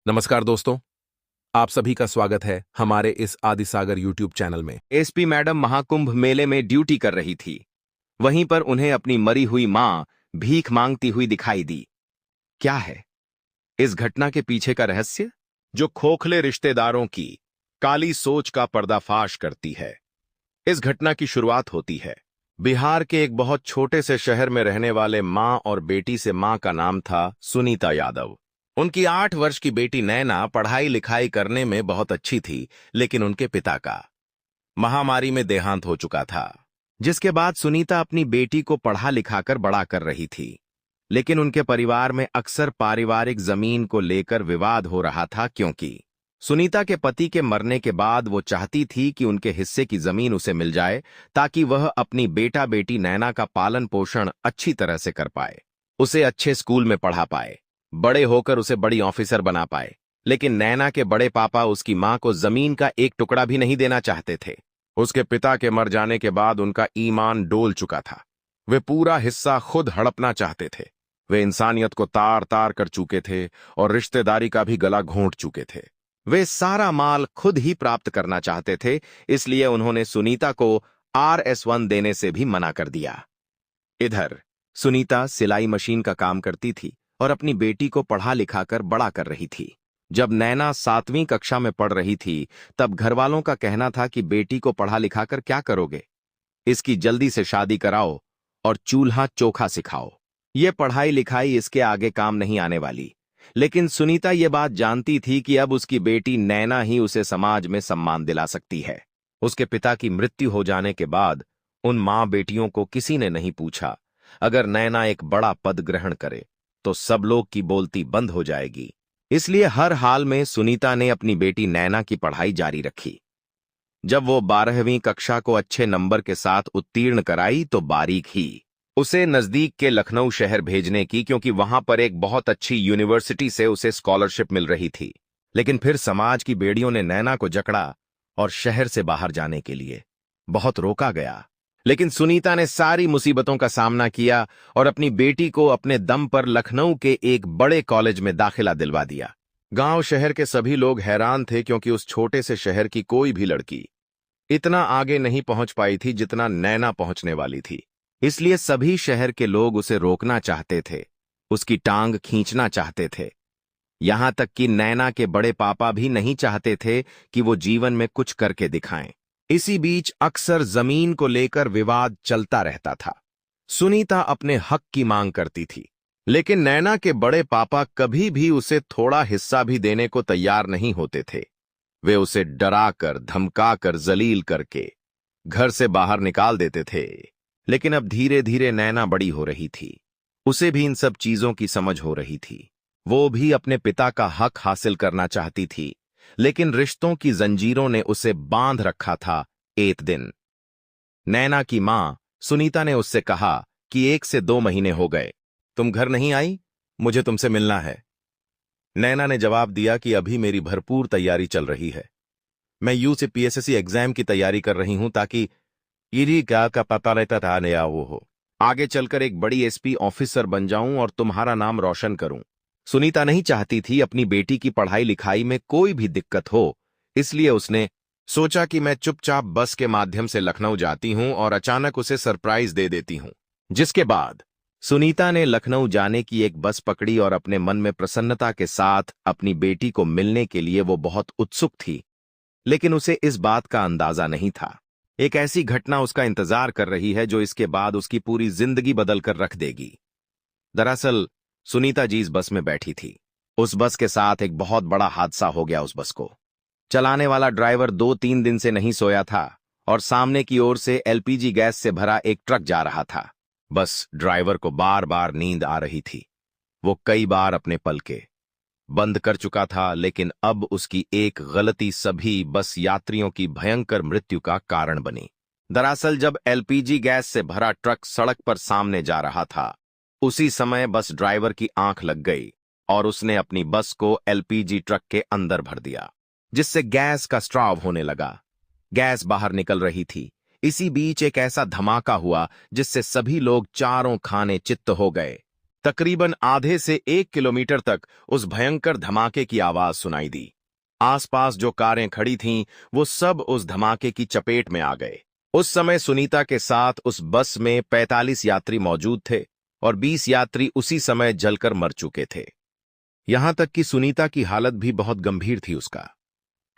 नमस्कार दोस्तों, आप सभी का स्वागत है हमारे इस आदिसागर यूट्यूब चैनल में। एसपी मैडम महाकुंभ मेले में ड्यूटी कर रही थी। वहीं पर उन्हें अपनी मरी हुई मां भीख मांगती हुई दिखाई दी। क्या है इस घटना के पीछे का रहस्य, जो खोखले रिश्तेदारों की काली सोच का पर्दाफाश करती है? इस घटना की शुरुआत होती है बिहार के एक बहुत छोटे से शहर में रहने वाले मां और बेटी से। मां का नाम था सुनीता यादव। उनकी 8 वर्ष की बेटी नैना पढ़ाई लिखाई करने में बहुत अच्छी थी, लेकिन उनके पिता का महामारी में देहांत हो चुका था, जिसके बाद सुनीता अपनी बेटी को पढ़ा लिखाकर बड़ा कर रही थी। लेकिन उनके परिवार में अक्सर पारिवारिक जमीन को लेकर विवाद हो रहा था, क्योंकि सुनीता के पति के मरने के बाद वो चाहती थी कि उनके हिस्से की जमीन उसे मिल जाए, ताकि वह अपनी बेटा बेटी नैना का पालन पोषण अच्छी तरह से कर पाए, उसे अच्छे स्कूल में पढ़ा पाए, बड़े होकर उसे बड़ी ऑफिसर बना पाए। लेकिन नैना के बड़े पापा उसकी मां को जमीन का एक टुकड़ा भी नहीं देना चाहते थे। उसके पिता के मर जाने के बाद उनका ईमान डोल चुका था। वे पूरा हिस्सा खुद हड़पना चाहते थे। वे इंसानियत को तार तार कर चुके थे और रिश्तेदारी का भी गला घोंट चुके थे। वे सारा माल खुद ही प्राप्त करना चाहते थे, इसलिए उन्होंने सुनीता को RS1 देने से भी मना कर दिया। इधर सुनीता सिलाई मशीन का काम करती थी और अपनी बेटी को पढ़ा लिखाकर बड़ा कर रही थी। जब नैना 7वीं कक्षा में पढ़ रही थी, तब घरवालों का कहना था कि बेटी को पढ़ा लिखाकर क्या करोगे, इसकी जल्दी से शादी कराओ और चूल्हा चोखा सिखाओ। ये पढ़ाई लिखाई इसके आगे काम नहीं आने वाली। लेकिन सुनीता ये बात जानती थी कि अब उसकी बेटी नैना ही उसे समाज में सम्मान दिला सकती है। उसके पिता की मृत्यु हो जाने के बाद उन मां बेटियों को किसी ने नहीं पूछा, अगर नैना एक बड़ा पद ग्रहण करे तो सब लोग की बोलती बंद हो जाएगी। इसलिए हर हाल में सुनीता ने अपनी बेटी नैना की पढ़ाई जारी रखी। जब वो 12वीं कक्षा को अच्छे नंबर के साथ उत्तीर्ण कराई, तो बारीक ही उसे नजदीक के लखनऊ शहर भेजने की, क्योंकि वहां पर एक बहुत अच्छी यूनिवर्सिटी से उसे स्कॉलरशिप मिल रही थी। लेकिन फिर समाज की बेड़ियों ने नैना को जकड़ा और शहर से बाहर जाने के लिए बहुत रोका गया। लेकिन सुनीता ने सारी मुसीबतों का सामना किया और अपनी बेटी को अपने दम पर लखनऊ के एक बड़े कॉलेज में दाखिला दिलवा दिया। गांव शहर के सभी लोग हैरान थे, क्योंकि उस छोटे से शहर की कोई भी लड़की इतना आगे नहीं पहुंच पाई थी जितना नैना पहुंचने वाली थी। इसलिए सभी शहर के लोग उसे रोकना चाहते थे, उसकी टांग खींचना चाहते थे। यहां तक कि नैना के बड़े पापा भी नहीं चाहते थे कि वो जीवन में कुछ करके दिखाएं। इसी बीच अक्सर जमीन को लेकर विवाद चलता रहता था। सुनीता अपने हक की मांग करती थी, लेकिन नैना के बड़े पापा कभी भी उसे थोड़ा हिस्सा भी देने को तैयार नहीं होते थे। वे उसे डराकर धमकाकर जलील करके घर से बाहर निकाल देते थे। लेकिन अब धीरे धीरे नैना बड़ी हो रही थी, उसे भी इन सब चीजों की समझ हो रही थी। वो भी अपने पिता का हक हासिल करना चाहती थी, लेकिन रिश्तों की जंजीरों ने उसे बांध रखा था। एक दिन नैना की मां सुनीता ने उससे कहा कि 1 से 2 महीने हो गए, तुम घर नहीं आई, मुझे तुमसे मिलना है। नैना ने जवाब दिया कि अभी मेरी भरपूर तैयारी चल रही है। मैं UPSC एग्जाम की तैयारी कर रही हूं, ताकि ईडी का पता रहता था नया वो हो, आगे चलकर एक बड़ी SP ऑफिसर बन जाऊं और तुम्हारा नाम रोशन करूं। सुनीता नहीं चाहती थी अपनी बेटी की पढ़ाई लिखाई में कोई भी दिक्कत हो, इसलिए उसने सोचा कि मैं चुपचाप बस के माध्यम से लखनऊ जाती हूं और अचानक उसे सरप्राइज दे देती हूं। जिसके बाद सुनीता ने लखनऊ जाने की एक बस पकड़ी और अपने मन में प्रसन्नता के साथ अपनी बेटी को मिलने के लिए वो बहुत उत्सुक थी। लेकिन उसे इस बात का अंदाजा नहीं था, एक ऐसी घटना उसका इंतजार कर रही है जो इसके बाद उसकी पूरी जिंदगी बदल कर रख देगी। दरअसल सुनीता जी इस बस में बैठी थी। उस बस के साथ एक बहुत बड़ा हादसा हो गया। उस बस को चलाने वाला ड्राइवर 2-3 दिन से नहीं सोया था और सामने की ओर से LPG गैस से भरा एक ट्रक जा रहा था। बस ड्राइवर को बार बार नींद आ रही थी। वो कई बार अपने पलके बंद कर चुका था, लेकिन अब उसकी एक गलती सभी बस यात्रियों की भयंकर मृत्यु का कारण बनी। दरअसल जब LPG गैस से भरा ट्रक सड़क पर सामने जा रहा था, उसी समय बस ड्राइवर की आंख लग गई और उसने अपनी बस को LPG ट्रक के अंदर भर दिया, जिससे गैस का स्त्राव होने लगा। गैस बाहर निकल रही थी। इसी बीच एक ऐसा धमाका हुआ जिससे सभी लोग चारों खाने चित्त हो गए। तकरीबन आधे से 1 किलोमीटर तक उस भयंकर धमाके की आवाज सुनाई दी। आसपास जो कारें खड़ी थीं, वो सब उस धमाके की चपेट में आ गए। उस समय सुनीता के साथ उस बस में 45 यात्री मौजूद थे और 20 यात्री उसी समय जलकर मर चुके थे। यहां तक कि सुनीता की हालत भी बहुत गंभीर थी। उसका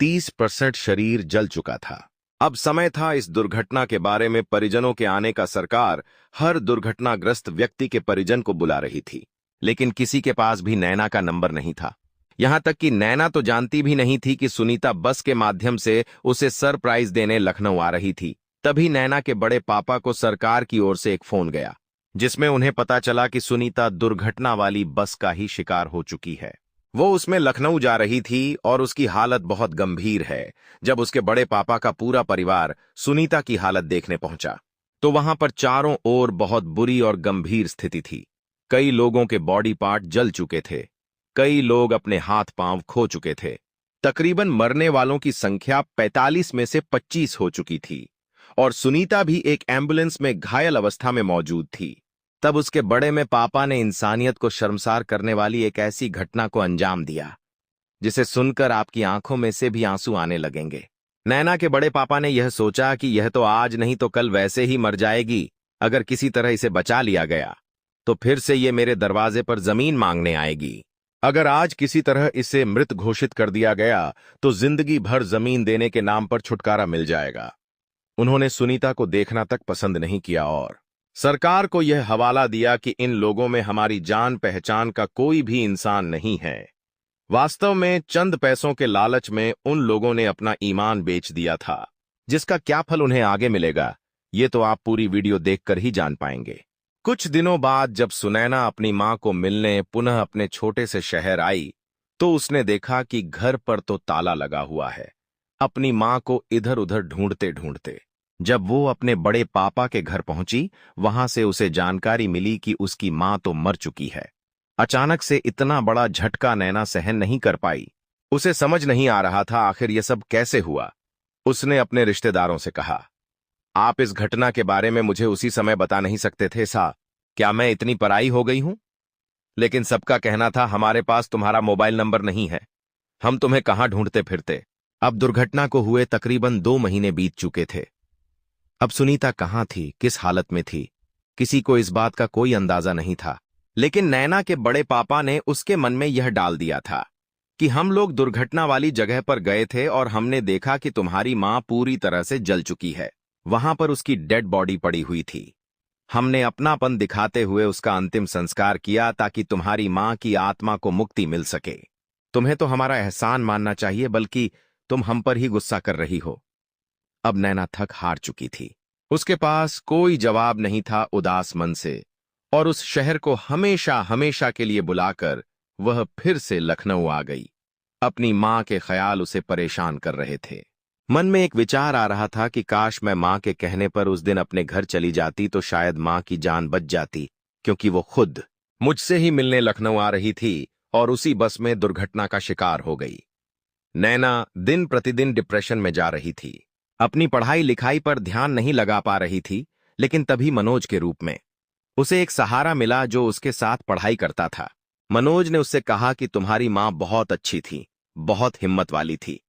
30% शरीर जल चुका था। अब समय था इस दुर्घटना के बारे में परिजनों के आने का। सरकार हर दुर्घटनाग्रस्त व्यक्ति के परिजन को बुला रही थी, लेकिन किसी के पास भी नैना का नंबर नहीं था। यहां तक कि नैना तो जानती भी नहीं थी कि सुनीता बस के माध्यम से उसे सरप्राइज देने लखनऊ आ रही थी। तभी नैना के बड़े पापा को सरकार की ओर से एक फोन गया, जिसमें उन्हें पता चला कि सुनीता दुर्घटना वाली बस का ही शिकार हो चुकी है। वो उसमें लखनऊ जा रही थी और उसकी हालत बहुत गंभीर है। जब उसके बड़े पापा का पूरा परिवार सुनीता की हालत देखने पहुंचा, तो वहां पर चारों ओर बहुत बुरी और गंभीर स्थिति थी। कई लोगों के बॉडी पार्ट जल चुके थे, कई लोग अपने हाथ पांव खो चुके थे। तकरीबन मरने वालों की संख्या 45 में से 25 हो चुकी थी और सुनीता भी एक एम्बुलेंस में घायल अवस्था में मौजूद थी। तब उसके बड़े में पापा ने इंसानियत को शर्मसार करने वाली एक ऐसी घटना को अंजाम दिया जिसे सुनकर आपकी आंखों में से भी आंसू आने लगेंगे। नैना के बड़े पापा ने यह सोचा कि यह तो आज नहीं तो कल वैसे ही मर जाएगी। अगर किसी तरह इसे बचा लिया गया तो फिर से ये मेरे दरवाजे पर जमीन मांगने आएगी। अगर आज किसी तरह इसे मृत घोषित कर दिया गया तो जिंदगी भर जमीन देने के नाम पर छुटकारा मिल जाएगा। उन्होंने सुनीता को देखना तक पसंद नहीं किया और सरकार को यह हवाला दिया कि इन लोगों में हमारी जान पहचान का कोई भी इंसान नहीं है। वास्तव में चंद पैसों के लालच में उन लोगों ने अपना ईमान बेच दिया था, जिसका क्या फल उन्हें आगे मिलेगा ये तो आप पूरी वीडियो देखकर ही जान पाएंगे। कुछ दिनों बाद जब सुनैना अपनी मां को मिलने पुनः अपने छोटे से शहर आई, तो उसने देखा कि घर पर तो ताला लगा हुआ है। अपनी मां को इधर उधर ढूंढते ढूंढते जब वो अपने बड़े पापा के घर पहुंची, वहां से उसे जानकारी मिली कि उसकी मां तो मर चुकी है। अचानक से इतना बड़ा झटका नैना सहन नहीं कर पाई। उसे समझ नहीं आ रहा था आखिर यह सब कैसे हुआ। उसने अपने रिश्तेदारों से कहा, आप इस घटना के बारे में मुझे उसी समय बता नहीं सकते थे सा? क्या मैं इतनी पराई हो गई हूं? लेकिन सबका कहना था हमारे पास तुम्हारा मोबाइल नंबर नहीं है, हम तुम्हें कहां ढूंढते फिरते। अब दुर्घटना को हुए तकरीबन 2 महीने बीत चुके थे। अब सुनीता कहां थी, किस हालत में थी, किसी को इस बात का कोई अंदाजा नहीं था। लेकिन नैना के बड़े पापा ने उसके मन में यह डाल दिया था कि हम लोग दुर्घटना वाली जगह पर गए थे और हमने देखा कि तुम्हारी मां पूरी तरह से जल चुकी है। वहां पर उसकी डेड बॉडी पड़ी हुई थी। हमने अपनापन दिखाते हुए उसका अंतिम संस्कार किया ताकि तुम्हारी मां की आत्मा को मुक्ति मिल सके। तुम्हें तो हमारा एहसान मानना चाहिए, बल्कि तुम हम पर ही गुस्सा कर रही हो। अब नैना थक हार चुकी थी। उसके पास कोई जवाब नहीं था उदास मन से, और उस शहर को हमेशा हमेशा के लिए बुलाकर वह फिर से लखनऊ आ गई। अपनी मां के ख्याल उसे परेशान कर रहे थे। मन में एक विचार आ रहा था कि काश मैं मां के कहने पर उस दिन अपने घर चली जाती तो शायद मां की जान बच जाती, क्योंकि वो खुद मुझसे ही मिलने लखनऊ आ रही थी और उसी बस में दुर्घटना का शिकार हो गई। नैना दिन प्रतिदिन डिप्रेशन में जा रही थी। अपनी पढ़ाई लिखाई पर ध्यान नहीं लगा पा रही थी, लेकिन तभी मनोज के रूप में उसे एक सहारा मिला जो उसके साथ पढ़ाई करता था। मनोज ने उससे कहा कि तुम्हारी मां बहुत अच्छी थी, बहुत हिम्मत वाली थी।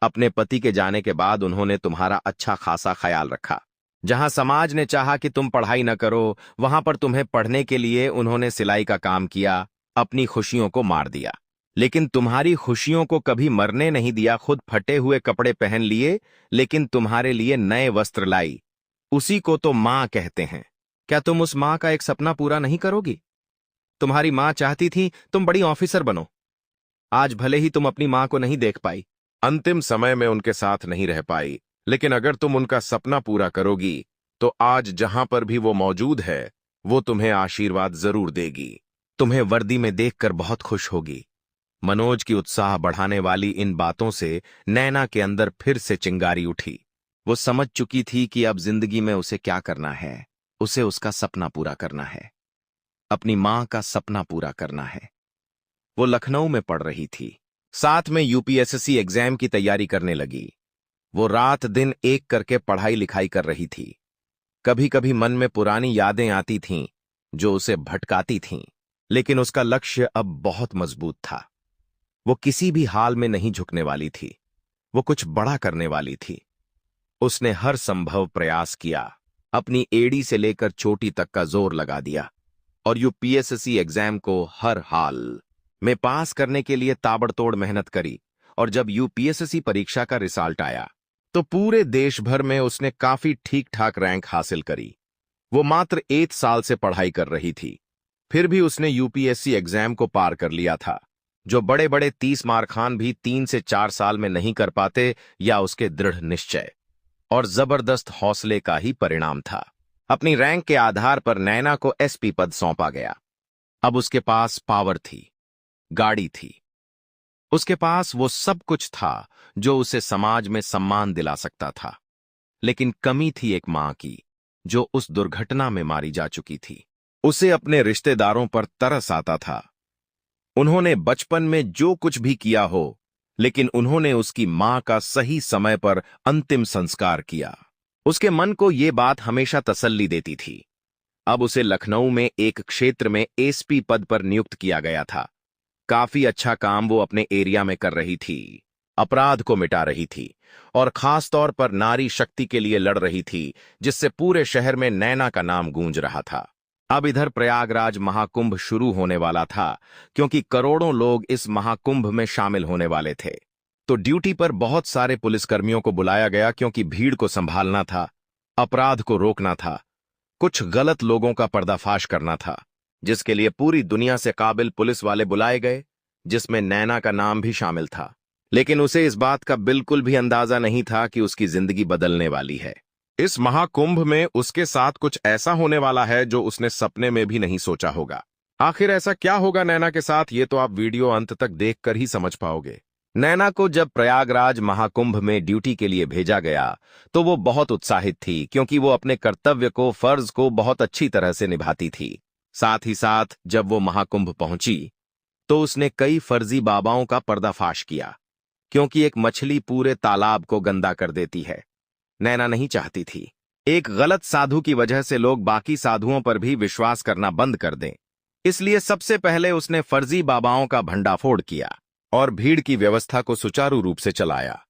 अपने पति के जाने के बाद उन्होंने तुम्हारा अच्छा खासा ख्याल रखा। जहां समाज ने चाहा कि तुम पढ़ाई न करो, वहां पर तुम्हें पढ़ने के लिए उन्होंने सिलाई का काम किया, अपनी खुशियों को मार दिया। लेकिन तुम्हारी खुशियों को कभी मरने नहीं दिया। खुद फटे हुए कपड़े पहन लिए, लेकिन तुम्हारे लिए नए वस्त्र लाई। उसी को तो मां कहते हैं। क्या तुम उस मां का एक सपना पूरा नहीं करोगी? तुम्हारी मां चाहती थी तुम बड़ी ऑफिसर बनो। आज भले ही तुम अपनी मां को नहीं देख पाई, अंतिम समय में उनके साथ नहीं रह पाई, लेकिन अगर तुम उनका सपना पूरा करोगी तो आज जहां पर भी वो मौजूद है, वो तुम्हें आशीर्वाद जरूर देगी। तुम्हें वर्दी में देखकर बहुत खुश होगी। मनोज की उत्साह बढ़ाने वाली इन बातों से नैना के अंदर फिर से चिंगारी उठी। वो समझ चुकी थी कि अब जिंदगी में उसे क्या करना है। उसे उसका सपना पूरा करना है, अपनी मां का सपना पूरा करना है। वो लखनऊ में पढ़ रही थी, साथ में यूपीएससी एग्जाम की तैयारी करने लगी। वो रात दिन एक करके पढ़ाई लिखाई कर रही थी। कभी कभी मन में पुरानी यादें आती थीं जो उसे भटकाती थीं। लेकिन उसका लक्ष्य अब बहुत मजबूत था। वो किसी भी हाल में नहीं झुकने वाली थी। वो कुछ बड़ा करने वाली थी। उसने हर संभव प्रयास किया, अपनी एड़ी से लेकर चोटी तक का जोर लगा दिया और यूपीएससी एग्जाम को हर हाल में पास करने के लिए ताबड़तोड़ मेहनत करी। और जब यूपीएससी परीक्षा का रिजल्ट आया तो पूरे देश भर में उसने काफी ठीक ठाक रैंक हासिल करी। वो मात्र 1 साल से पढ़ाई कर रही थी, फिर भी उसने यूपीएससी एग्जाम को पार कर लिया था, जो बड़े बड़े 30 मार खान भी 3 से 4 साल में नहीं कर पाते, या उसके दृढ़ निश्चय और जबरदस्त हौसले का ही परिणाम था। अपनी रैंक के आधार पर नैना को एसपी पद सौंपा गया। अब उसके पास पावर थी, गाड़ी थी, उसके पास वो सब कुछ था जो उसे समाज में सम्मान दिला सकता था। लेकिन कमी थी एक मां की, जो उस दुर्घटना में मारी जा चुकी थी। उसे अपने रिश्तेदारों पर तरस आता था। उन्होंने बचपन में जो कुछ भी किया हो, लेकिन उन्होंने उसकी मां का सही समय पर अंतिम संस्कार किया। उसके मन को ये बात हमेशा तसल्ली देती थी। अब उसे लखनऊ में एक क्षेत्र में एसपी पद पर नियुक्त किया गया था। काफी अच्छा काम वो अपने एरिया में कर रही थी। अपराध को मिटा रही थी और खास तौर पर नारी शक्ति के लिए लड़ रही थी, जिससे पूरे शहर में नैना का नाम गूंज रहा था। अब इधर प्रयागराज महाकुंभ शुरू होने वाला था, क्योंकि करोड़ों लोग इस महाकुंभ में शामिल होने वाले थे। तो ड्यूटी पर बहुत सारे पुलिसकर्मियों को बुलाया गया, क्योंकि भीड़ को संभालना था, अपराध को रोकना था, कुछ गलत लोगों का पर्दाफाश करना था, जिसके लिए पूरी दुनिया से काबिल पुलिस वाले बुलाए गए, जिसमें नैना का नाम भी शामिल था। लेकिन उसे इस बात का बिल्कुल भी अंदाजा नहीं था कि उसकी जिंदगी बदलने वाली है। इस महाकुंभ में उसके साथ कुछ ऐसा होने वाला है जो उसने सपने में भी नहीं सोचा होगा। आखिर ऐसा क्या होगा नैना के साथ, ये तो आप वीडियो अंत तक देखकर ही समझ पाओगे। नैना को जब प्रयागराज महाकुंभ में ड्यूटी के लिए भेजा गया तो वो बहुत उत्साहित थी, क्योंकि वो अपने कर्तव्य को, फर्ज को बहुत अच्छी तरह से निभाती थी। साथ ही साथ जब वो महाकुंभ पहुंची तो उसने कई फर्जी बाबाओं का पर्दाफाश किया, क्योंकि एक मछली पूरे तालाब को गंदा कर देती है। नैना नहीं चाहती थी एक गलत साधु की वजह से लोग बाकी साधुओं पर भी विश्वास करना बंद कर दें। इसलिए सबसे पहले उसने फर्जी बाबाओं का भंडाफोड़ किया और भीड़ की व्यवस्था को सुचारू रूप से चलाया।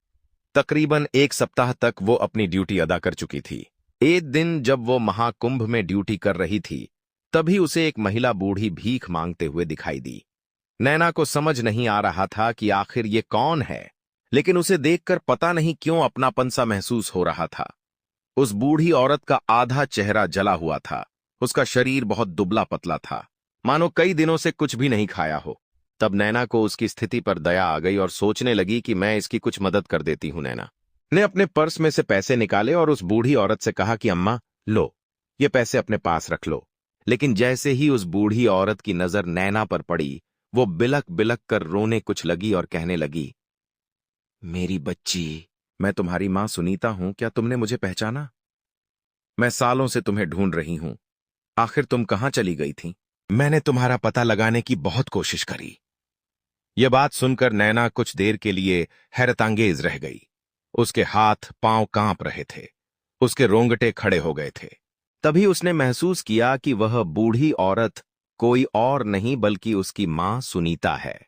तकरीबन 1 सप्ताह तक वो अपनी ड्यूटी अदा कर चुकी थी। एक दिन जब वो महाकुंभ में ड्यूटी कर रही थी, तभी उसे एक महिला बूढ़ी भीख मांगते हुए दिखाई दी। नैना को समझ नहीं आ रहा था कि आखिर ये कौन है, लेकिन उसे देखकर पता नहीं क्यों अपनापन सा महसूस हो रहा था। उस बूढ़ी औरत का आधा चेहरा जला हुआ था, उसका शरीर बहुत दुबला पतला था, मानो कई दिनों से कुछ भी नहीं खाया हो। तब नैना को उसकी स्थिति पर दया आ गई और सोचने लगी कि मैं इसकी कुछ मदद कर देती हूं। नैना ने अपने पर्स में से पैसे निकाले और उस बूढ़ी औरत से कहा कि अम्मा लो, ये पैसे अपने पास रख लो। लेकिन जैसे ही उस बूढ़ी औरत की नजर नैना पर पड़ी, वो बिलक बिलक कर रोने कुछ लगी और कहने लगी, मेरी बच्ची, मैं तुम्हारी मां सुनीता हूं, क्या तुमने मुझे पहचाना? मैं सालों से तुम्हें ढूंढ रही हूं, आखिर तुम कहां चली गई थी? मैंने तुम्हारा पता लगाने की बहुत कोशिश करी। यह बात सुनकर नैना कुछ देर के लिए हैरतांगेज रह गई। उसके हाथ पांव कांप रहे थे, उसके रोंगटे खड़े हो गए थे। तभी उसने महसूस किया कि वह बूढ़ी औरत कोई और नहीं बल्कि उसकी मां सुनीता है।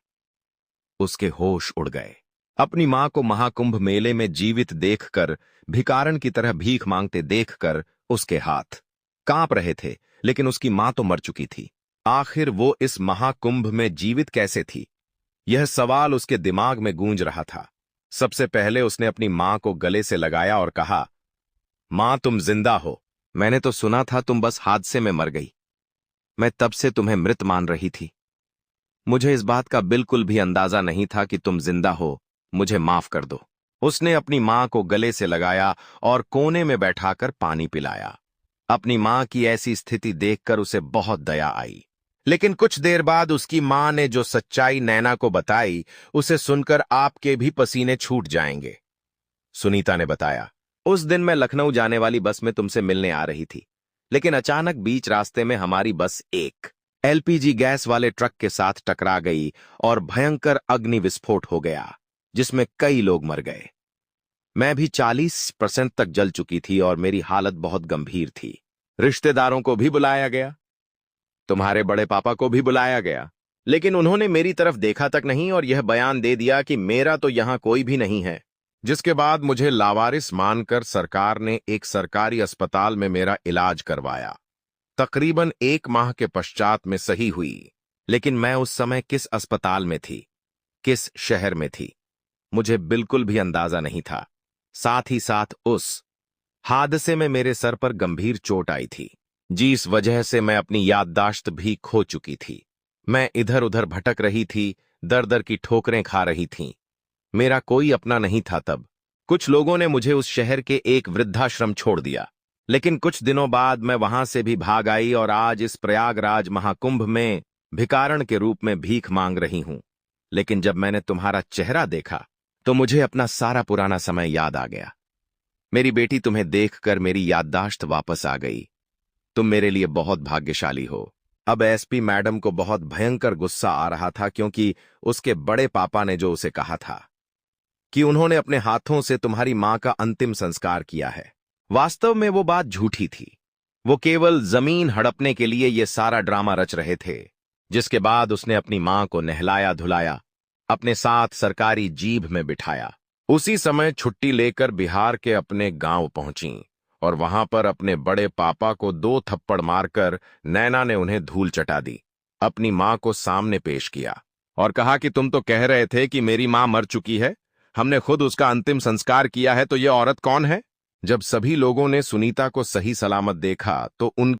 उसके होश उड़ गए। अपनी मां को महाकुंभ मेले में जीवित देखकर, भिखारन की तरह भीख मांगते देखकर उसके हाथ कांप रहे थे, लेकिन उसकी मां तो मर चुकी थी। आखिर वो इस महाकुंभ में जीवित कैसे थी? यह सवाल उसके दिमाग में गूंज रहा था। सबसे पहले उसने अपनी मां को गले से लगाया और कहा, मां तुम जिंदा हो। मैंने तो सुना था तुम बस हादसे में मर गई। मैं तब से तुम्हें मृत मान रही थी। मुझे इस बात का बिल्कुल भी अंदाजा नहीं था कि तुम जिंदा हो। मुझे माफ कर दो। उसने अपनी मां को गले से लगाया और कोने में बैठाकर पानी पिलाया। अपनी मां की ऐसी स्थिति देखकर उसे बहुत दया आई। लेकिन कुछ देर बाद उसकी मां ने जो सच्चाई नैना को बताई, उसे सुनकर आपके भी पसीने छूट जाएंगे। सुनीता ने बताया, उस दिन मैं लखनऊ जाने वाली बस में तुमसे मिलने आ रही थी, लेकिन अचानक बीच रास्ते में हमारी बस एक एलपीजी गैस वाले ट्रक के साथ टकरा गई और भयंकर अग्नि विस्फोट हो गया, जिसमें कई लोग मर गए। मैं भी 40% तक जल चुकी थी और मेरी हालत बहुत गंभीर थी। रिश्तेदारों को भी बुलाया गया। तुम्हारे बड़े पापा को भी बुलाया गया, लेकिन उन्होंने मेरी तरफ देखा तक नहीं और यह बयान दे दिया कि मेरा तो यहां कोई भी नहीं है। जिसके बाद मुझे लावारिस मानकर सरकार ने एक सरकारी अस्पताल में मेरा इलाज करवाया। तकरीबन 1 माह के पश्चात में सही हुई, लेकिन मैं उस समय किस अस्पताल में थी, किस शहर में थी, मुझे बिल्कुल भी अंदाजा नहीं था। साथ ही साथ उस हादसे में मेरे सर पर गंभीर चोट आई थी, जिस वजह से मैं अपनी याददाश्त भी खो चुकी थी। मैं इधर उधर भटक रही थी, दर दर की ठोकरें खा रही थीं। मेरा कोई अपना नहीं था तब। कुछ लोगों ने मुझे उस शहर के एक वृद्धाश्रम छोड़ दिया, लेकिन कुछ दिनों बाद मैं वहां से भी भाग आई और आज इस प्रयागराज महाकुंभ में भिखारण के रूप में भीख मांग रही हूं। लेकिन जब मैंने तुम्हारा चेहरा देखा तो मुझे अपना सारा पुराना समय याद आ गया। मेरी बेटी, तुम्हें देखकर मेरी याददाश्त वापस आ गई। तुम मेरे लिए बहुत भाग्यशाली हो। अब एसपी मैडम को बहुत भयंकर गुस्सा आ रहा था, क्योंकि उसके बड़े पापा ने जो उसे कहा था कि उन्होंने अपने हाथों से तुम्हारी मां का अंतिम संस्कार किया है, वास्तव में वो बात झूठी थी। वो केवल जमीन हड़पने के लिए ये सारा ड्रामा रच रहे थे। जिसके बाद उसने अपनी मां को नहलाया धुलाया, अपने साथ सरकारी जीभ में बिठाया। उसी समय छुट्टी लेकर बिहार के अपने गांव पहुंची और वहां पर अपने बड़े पापा को 2 थप्पड़ मारकर नैना ने उन्हें धूल चटा दी। अपनी मां को सामने पेश किया और कहा कि तुम तो कह रहे थे कि मेरी मां मर चुकी है, हमने खुद उसका अंतिम संस्कार किया है, तो ये औरत कौन है? जब सभी लोगों ने सुनीता को सही सलामत देखा तो उन